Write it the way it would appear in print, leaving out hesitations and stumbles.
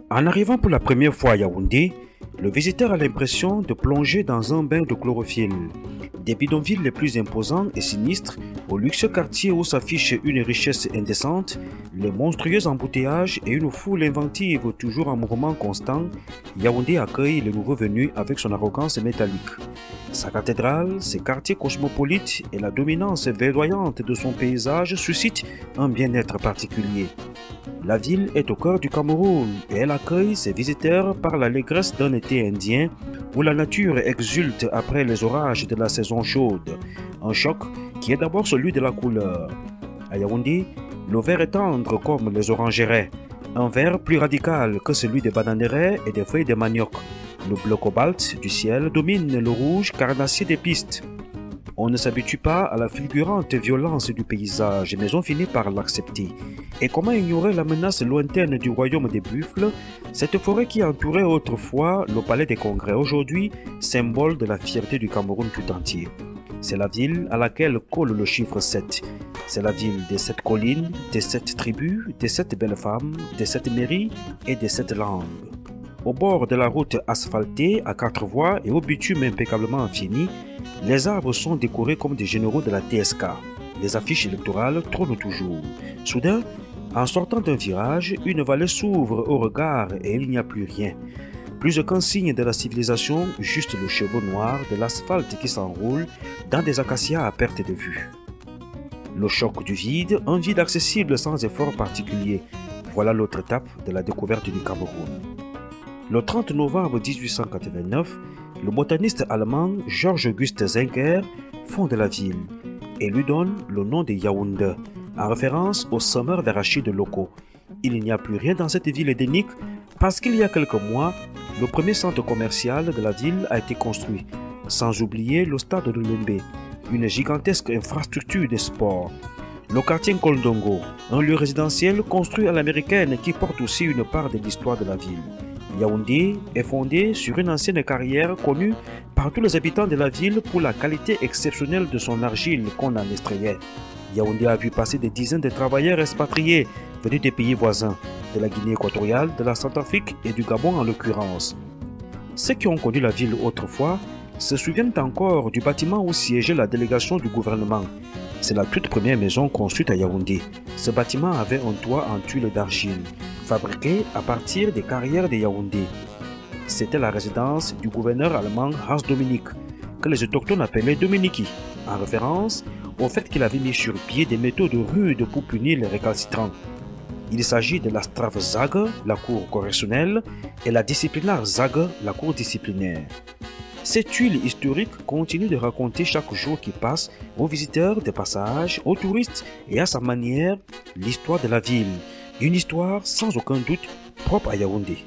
En arrivant pour la première fois à Yaoundé, le visiteur a l'impression de plonger dans un bain de chlorophylle. Des bidonvilles les plus imposants et sinistres, au luxueux quartier où s'affiche une richesse indécente, les monstrueux embouteillages et une foule inventive toujours en mouvement constant, Yaoundé accueille les nouveaux venus avec son arrogance métallique. Sa cathédrale, ses quartiers cosmopolites et la dominance verdoyante de son paysage suscitent un bien-être particulier. La ville est au cœur du Cameroun et elle accueille ses visiteurs par l'allégresse d'un été indien où la nature exulte après les orages de la saison chaude. Un choc qui est d'abord celui de la couleur. À Yaoundé, le vert est tendre comme les orangerais, un vert plus radical que celui des bananeraies et des feuilles de manioc. Le bleu cobalt du ciel domine le rouge carnassier des pistes. On ne s'habitue pas à la fulgurante violence du paysage, mais on finit par l'accepter. Et comment ignorer la menace lointaine du royaume des buffles, cette forêt qui entourait autrefois le palais des congrès, aujourd'hui symbole de la fierté du Cameroun tout entier. C'est la ville à laquelle colle le chiffre 7. C'est la ville des 7 collines, des 7 tribus, des 7 belles femmes, des 7 mairies et des 7 langues. Au bord de la route asphaltée à 4 voies et au bitume impeccablement fini, les arbres sont décorés comme des généraux de la TSK. Les affiches électorales trônent toujours. Soudain, en sortant d'un virage, une vallée s'ouvre au regard et il n'y a plus rien. Plus aucun signe de la civilisation, juste le cheveu noir de l'asphalte qui s'enroule dans des acacias à perte de vue. Le choc du vide, un vide accessible sans effort particulier. Voilà l'autre étape de la découverte du Cameroun. Le 30 novembre 1889, le botaniste allemand Georg-August Zenker fonde la ville et lui donne le nom de Yaoundé, en référence aux semeurs d'arachides locaux. Il n'y a plus rien dans cette ville édénique parce qu'il y a quelques mois, le premier centre commercial de la ville a été construit, sans oublier le stade de Lembe, une gigantesque infrastructure de sport. Le quartier Nkondongo, un lieu résidentiel construit à l'américaine qui porte aussi une part de l'histoire de la ville. Yaoundé est fondé sur une ancienne carrière connue par tous les habitants de la ville pour la qualité exceptionnelle de son argile qu'on en extrayait. Yaoundé a vu passer des dizaines de travailleurs expatriés venus des pays voisins, de la Guinée équatoriale, de la Centrafrique et du Gabon en l'occurrence. Ceux qui ont connu la ville autrefois se souviennent encore du bâtiment où siégeait la délégation du gouvernement. C'est la toute première maison construite à Yaoundé. Ce bâtiment avait un toit en tuiles d'argile, fabriqué à partir des carrières de Yaoundé. C'était la résidence du gouverneur allemand Hans Dominique, que les autochtones appelaient Dominiki, en référence au fait qu'il avait mis sur pied des méthodes rudes pour punir les récalcitrants. Il s'agit de la Strafzage, la cour correctionnelle, et la Disziplinarszage, la cour disciplinaire. Cette tuile historique continue de raconter chaque jour qui passe aux visiteurs de passage, aux touristes et à sa manière l'histoire de la ville. Une histoire sans aucun doute propre à Yaoundé.